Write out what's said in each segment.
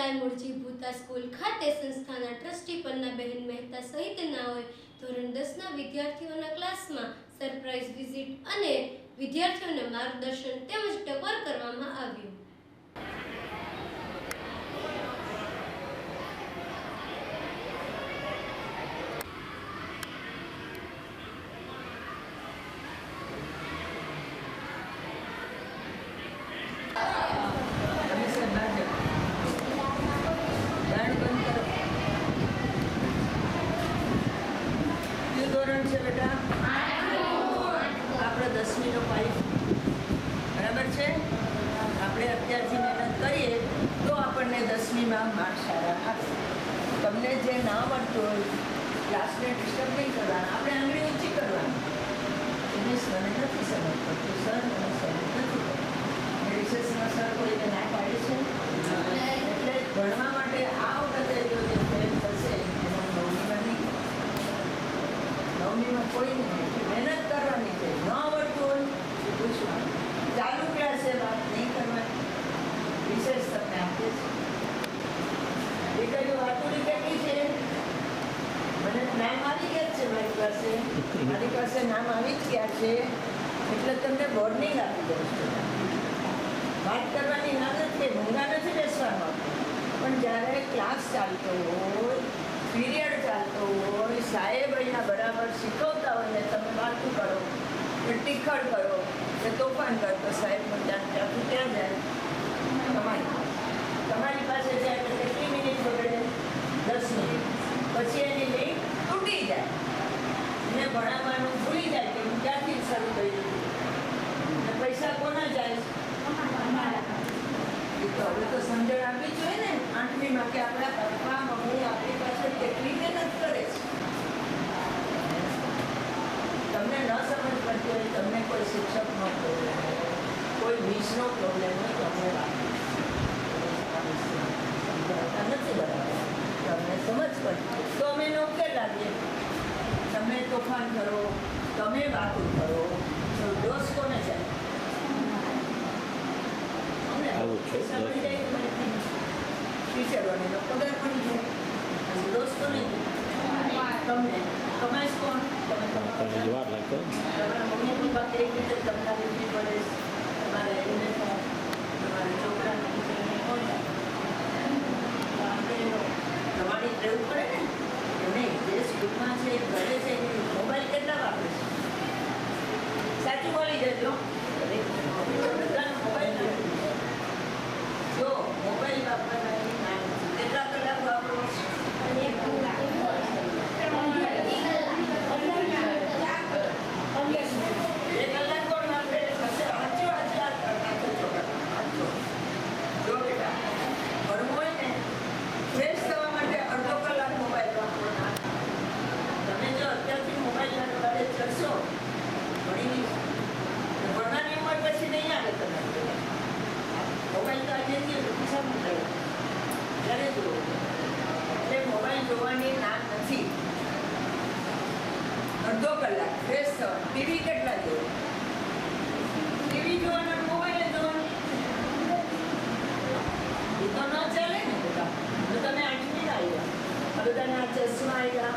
Sarai Mulji Bhuta school ખાતે સંસ્થાના trustee પન્નાબહેન Mehta સહિતનાઓએ ધોરણ 10ના વિદ્યાર્થીઓના ક્લાસમાં સરપ્રાઇઝ વિઝિટ અને વિદ્યાર્થીઓને માર્ગદર્શન તેમજ ટકોર કરવામાં આવ્યું. છે બેટા આપણે 10મીનો પાઇપ બરાબર છે. આપણે અત્યારથી મહેનત કરીએ તો આપણને 10મીમાં માર્ક સારા આપે. તમને જે ના મળતું હોય ક્લાસને ડિસ્ટર્બ નહીં કરવાના, આપણે આંગળી ઊંચી કરવાની. ઇંગ્લિશ મને નથી સમજ પડતું સર, મને સમજ નથી પડતું. રિસેસમાં સર કોઈને ના પાડે છે એટલે ભણવા માટે આ વખતે જો જે ફેલ થશે એમાં 9મીમાં નહીં, 9મીમાં કોઈ નહીં. મહેનત કરવાની છે. ન આવડતું હોય એ પૂછવાનું. ચાલુ ક્લાસે વાત નહીં કરવાની. વિશેષ તમને આપે છે. એ કહ્યું વાતુડી કેટલી છે? મને નામ આવી ગયા છે મારી પાસે નામ આવી જ ગયા છે એટલે તમને વોર્નિંગ આપી દઉં છું. વાત કરવાની ના નથી, મૂંગા નથી બેસવાનું. પણ જ્યારે ક્લાસ ચાલતો હોય, પીરિયડ ચાલતો હોય, સાહેબ અહીંયા બરાબર શીખવતા હોય ને તમે વાતું કરો કે ટીખળ કરો કે તોફાન કરો તો સાહેબનું ધ્યાન ત્યાંથી ત્યાં જાય. તમારી પાસે જાય તો કેટલી મિનિટ બગડે? 10 મિનિટ. પછી એની લીંક તૂટી જાય એને ભણાવવાનું ભૂલી જાય કે હું ક્યાંથી શરૂ કર્યું. પૈસા કોના જાય? તો હવે તો સમજણ આપવી જોઈએ ને 8મીમાં કે આપણા પપ્પા મમ્મી આપણી પાસે કેટલી મહેનત કરે છે. તમને ન સમજ પડતી હોય, તમને કોઈ શિક્ષકનો પ્રોબ્લેમ હોય, કોઈ મિસનો પ્રોબ્લેમ હોય તો અમને સમજાવતા નથી બરાબર. તમને સમજ પડતી તો અમે નોકર લાવીએ. તમે તોફાન કરો, તમે વાતો કરો તો દોષ કોને જાય? ટીચરોને પગાર પડી જાય, દોસ્તો નહીં. તમને કમાઈશ કોણ? તમારા મમ્મી પપ્પા કઈ રીતે તમને લીધી પડે? તમારા યુનિફોર્મ, તમારા છોકરાને ટીચરને કોણ જાય? આપણે તમારી રહેવું પડે ને. નહીં જે સ્કૂલમાં છે ઘરે છે મોબાઈલ કેટલા વાપરે છે? સાચું બોલી જજો. બધાનો મોબાઈલ જો મોબાઈલ વાપરવાની ના નથી. કેટલા કલાક વાપરો? 1 કલાક. 2 કલાક કોણ વાપરે? જો બેટા ભણવું હોય ને ફ્રેશ થવા માટે અડધો કલાક મોબાઈલ વાપરવાનો. તમે જો અત્યારથી મોબાઈલના વડે ચડશો ભણી નહીં. ભણવાની ઉંમર પછી નહીં આવે તમે. મોબાઈલ તો આજે પૈસામાં થયો ત્યારે જુઓ. એટલે મોબાઈલ જોવાની ના નથી. અડધો કલાક ફ્રેશ થવાનું. ટીવી કેટલા જોવો? ટીવી જોવાના, મોબાઈલ જોવાનું એ તો ન ચાલે ને બધા. તો તમે 8મી આવ્યા, બધાને આ ચશ્મા આવ્યા,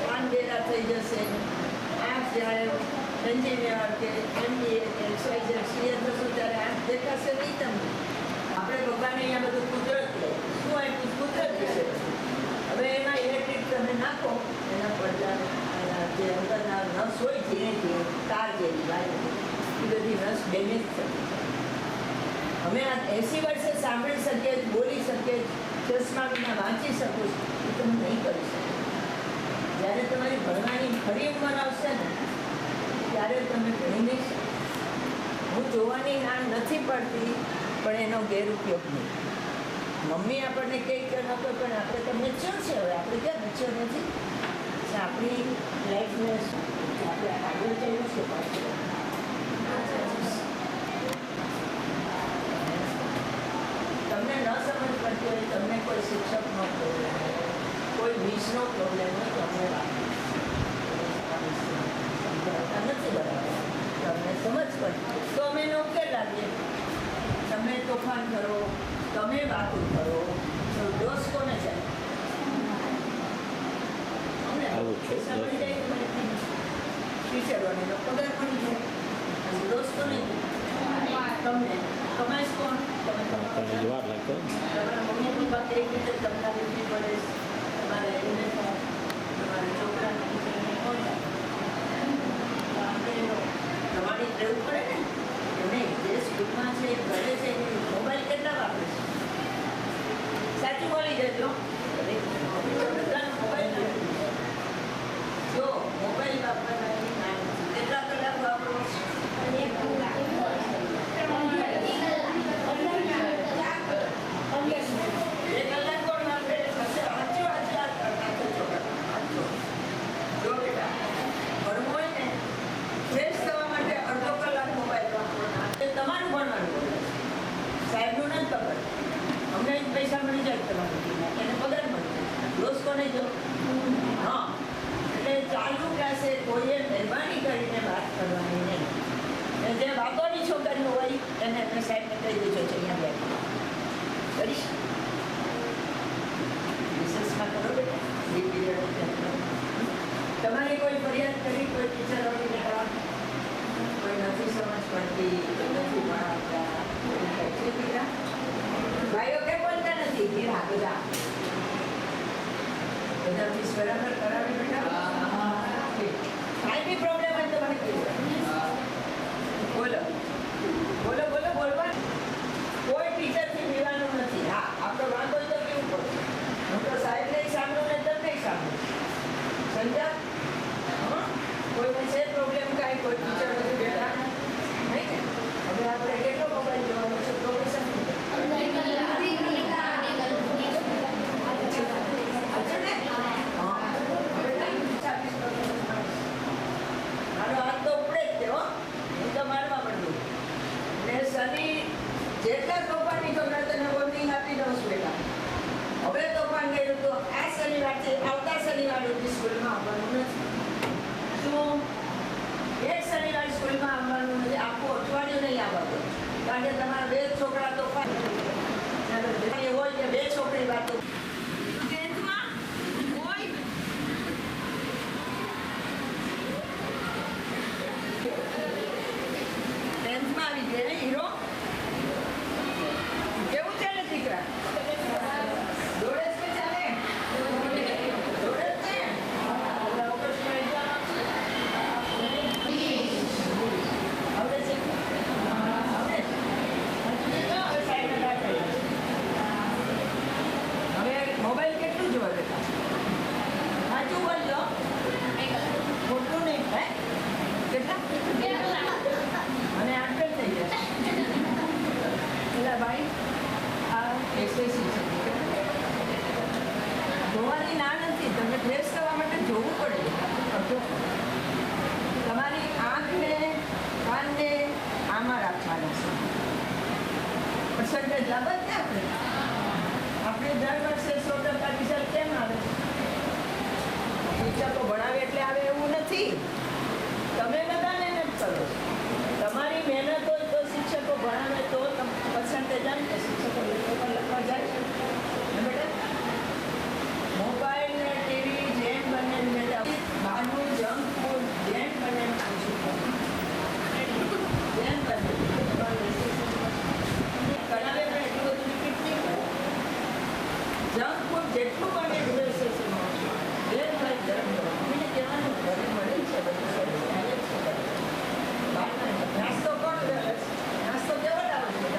કાન ડેરા થઈ જશે. આંખ જ્યારે એન્જિનિયર કે MBA કે XYZ CA થશો ત્યારે આંખ દેખાશે નહીં તમને. આપણે ભગવાને અહીંયા બધું કુદરત લે. શું આપ્યું? કુદરત વિશે. હવે એમાં ઇલેક્ટ્રિક તમે નાખો, એના પડદા જે અંદરના નસ હોય છે તાર જેવી વાયર, એ બધી નસ ડેમેજ થતી. અમે આ 80 વર્ષે સાંભળી શકીએ, બોલી શકીએ, ચશ્મા વિના વાંચી શકો છો, એ તમે નહીં કરી શકો. જ્યારે તમારી ભણવાની ખરી ઉંમર આવશે ને ત્યારે તમે ભણી નહીં શકો. હું જોવાની ના નથી પડતી પણ એનો ગેરઉપયોગ નહીં. મમ્મી આપણને કંઈ કે ન કોઈ પણ આપણે તો મેચ્યોર છે. હવે આપણે ક્યાં મેચ્યોર નથી? આપણી લાઈફને આપણે આગળ જવું છે પાછું. તમને ન સમજ પડતી હોય, તમને કોઈ શિક્ષકનો પ્રોબ્લેમ હોય, કોઈ મિસનો પ્રોબ્લેમ હોય તો અમને સમજાવતા નથી બરાબર. તમને સમજ પડતી તો અમે નોકર લાવીએ. તમે તોફાન કરો, તમે વાતો કરો, તો ડોસ કોને છે? અમને આવું છે, પૈસા મળી જાય તો મને ટીચરોને તો પગાર મળી જાય. ડોસ કોને? તમને. કમાઈશ કોણ? તમે પણ વાર લાગતો તમારા મમ્મી પપ્પા કઈ રીતે તમને વેચવી પડે? તમારા યુનિફોર્મ, તમારા છોકરાને ટીચરને કોણ થાય? તો આપણે તમારી રહેવું પડે ને કે નહીં, જે સ્કૂલમાં છે ઘરે છે મોબાઈલ કેટલા વાપરે છે? સાચું બોલી જજો. બધાને મોબાઈલ નથી. જો મોબાઈલ વાપરવાની ના નથી. કેટલા કલાક વાપરો? 2 કલાક કોણ વાપરે? જો બેટા ભણવું હોય ને ફ્રેશ થવા માટે અડધો કલાક મોબાઈલ વાપરવાનો. તે તમારું ભણવાનું, સાહેબનું નથી ખબર. અમને જ પૈસા મળી જાય તમારું, એને પગાર મળી જાય. રોજ કોને જો? હા, એટલે ચાલુ ક્લાસે કોઈએ મહેરબાની કરીને વાત કરવાની નહીં. અને જે વાતોની છોકરીઓ હોય એને અમે સાહેબને કહી દેજો છે અહીંયા બેઠા કરીશ. રિસર્ચમાં કરો બેટા, બે પીરિયડ તમારે કોઈ ફરિયાદ કરી કોઈ ટીચરોની બેટા કોઈ નથી સમજ પડતી, નથી ભણાવતા, બેટા ભાઈઓ કે બોલતા નથી ધીરા બધા ફીસ બરાબર કરાવી બેટા. કાંઈ બી પ્રોબ્લેમ હોય તો મને કહેજો. બોલો બોલો બોલો બોલવા. કોઈ ટીચરથી પીવાનું નથી. હા, આપણો વાંધો હોય તો કેવું પડે? હું તો સાહેબ નહીં સાંભળું ને તમે નહીં સાંભળું. સમજા? કોઈને છે પ્રોબ્લેમ કાંઈ કોઈ ટીચર નથી બેટા નહીં ને? હવે આપણે કેટલો મોબાઈલ જોવાનો છે? પ્રોફેસર મારો હાથ તો ઉપડે જ છે હો. હું તો મારવા માંડું ને શનિ જેટલા તોફાની છોકરા તને વોર્નિંગ આપી દઉં છું બેટા. હવે તોફાન કર્યું તો આ શનિવારથી આવતા શનિવાર સુધી સ્કૂલમાં આવવાનું નથી. શું? એક શનિવાર સ્કૂલમાં આવવાનું નથી. આખું અઠવાડિયું નહીં આવવાનું. કારણ કે તમારા 2 છોકરા તોફાન હોય કે 2 છોકરી વાતો આવી ગયા હીરો. કેવું ચાલે દીકરા? દોડે છે ચાલે? દોડે છે? ઓગસ્ટમાં exam આપશે? આવડે છે? આવડે? હવે સાહેબને દાખલ. હવે મોબાઈલ કેટલું જોવે બેટા? સાચું બોલજો. ખોટું નહીં. હે કેટલા? અને 8 થઈ જાય. પેલા ભાઈ આ એસએસસી છે. જોવાની ના નથી. તમને ફ્રેશ થવા માટે જોવું પડે. તમારી આંખને કાનને આમાં રાખવાના છે. પર્સન્ટેજ લાભ જ ને આપણે દર વર્ષે 100% રિઝલ્ટ કેમ આવે? શિક્ષકો ભણાવે એટલે આવે એવું નથી. તમે બધા મહેનત કરો. તમારી મહેનત હોય તો શિક્ષકો ભણાવે તો પર્સન્ટેજ આવે કે શિક્ષકો પેપર લખવા જાય છે ને બેટા. મોબાઈલ ને ટીવી જેમ બને બેટા બહારનું જંક ફૂડ જેમ બને જેમ બને કરાવે પણ એટલું બધું રિપીટ નહીં કરે. જંક ફૂડ જેટલું બને એટલું એસએસસીમાં જેમ ભાઈ ધર્મ મને કહેવાનું ઘરે મળે છે બધું સરસ આવે છે. નાસ્તો કોણ કરે? નાસ્તો કેવો લાવે છે?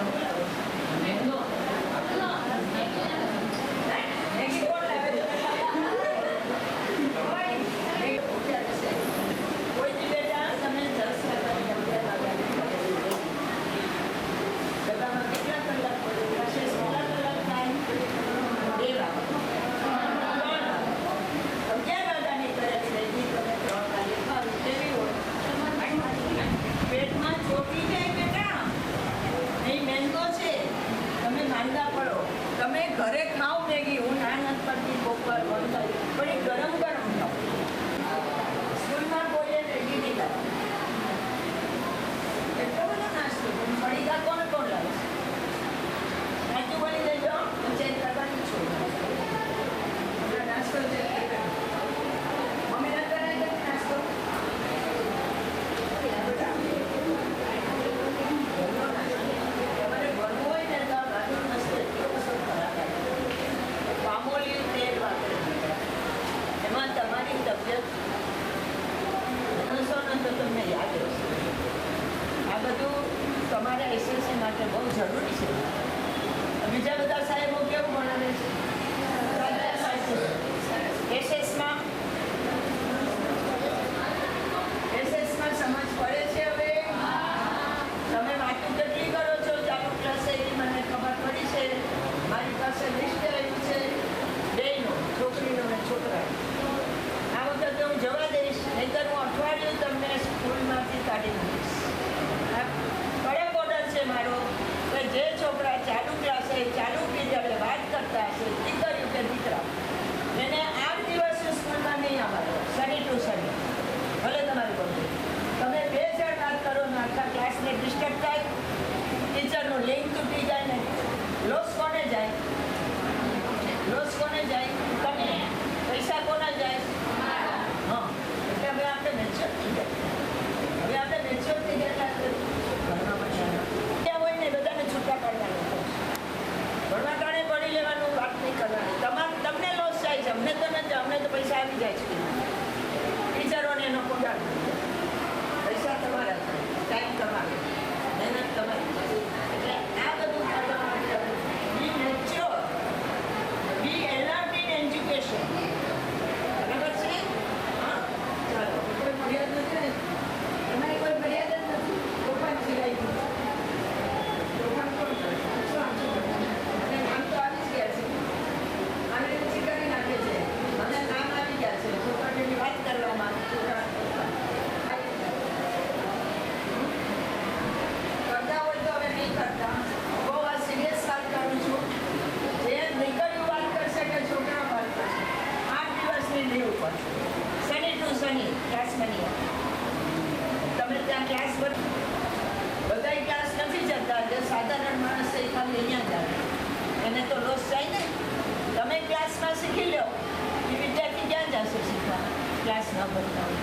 માટે બહુ જરૂરી છે. બીજા બધા સાહેબો કેવું ભણાવે છે? એસએસમાં સમજ પડે છે હવે? તમે વાતું કેટલી કરો છો ચાલુ ક્લાસે એ મને ખબર પડી છે. મારી પાસે લિસ્ટ આવ્યું છે બેયનું, છોકરીનું અને છોકરાનું. આ વખતે હું જવા દઈશ, નહીંતર હું અઠવાડિયું તમને સ્કૂલમાંથી કાઢી મૂકીશ. આ કડક ઓર્ડર છે મારો કે જે છોકરા ચાલુ ક્લાસે ચાલુ પીરિયડે વાત કરતા હશે, દીકરીઓ કે દીકરા, એને 8 દિવસ સ્કૂલમાં નહીં આવવાનું, શનિ ટુ શનિ. ભલે તમારી બોલતી તમે 2 જણ વાત કરો ને આખા ક્લાસને ડિસ્ટર્બ થાય, ટીચરનું લિંક તૂટી જાય ને લોસ કોને જાય? લોસ કોને જાય? તમે. પૈસા કોના જાય? હા. એટલે હવે આપણે મેચ્યોર થઈ ગયા. હવે આપણે મેચ્યોર થઈ ગયા ત્યાં હોય ને બધાને છૂટા કાઢવાનું. ભણવા કારણે ભણી લેવાનું, વાત નહીં કરવાની. તમને લોસ જાય છે, અમને તો નથી, અમને તો પૈસા આવી જાય છે. ટીચરોને એનો કોડાળ પૈસા તમારા, ટાઈમ તમારે, મહેનત તમારી. એટલે આ બધું કરવા માટે be mature, be alert in education. બરાબર છે? હા, ચાલો. કોઈ ફરિયાદ નથી ને? તમારી કોઈ ફરિયાદ જ નથી? તોફાન સિવાય તોફાન કોણ કરે? અને નામ તો આવી જ ગયા છે, અને પછી કરી નાખે છે, અને નામ આવી ગયા છે છોકરાની વાત કરવામાં. છોકરા કરતા હોય તો હવે નહીં કરતા. બહુ આ સિરિયસ વાત કરું છું. જે દીકરીઓ વાત કરશે કે છોકરા વાત કરશે, 8 દિવસની લીવ ઉપર શનિ ટુ શનિ ક્લાસમાં નહીં આવે. તમે ત્યાં ક્લાસ બધા ક્લાસ નથી જતા, જે સાધારણ માણસ છે એ ખાલી અહીંયા જ આવે, એને તો લોસ જાય ને. તમે ક્લાસમાં શીખી લો, એ વિદ્યાર્થી ક્યાં જશે શીખવા? ક્લાસ ન કરતા હોય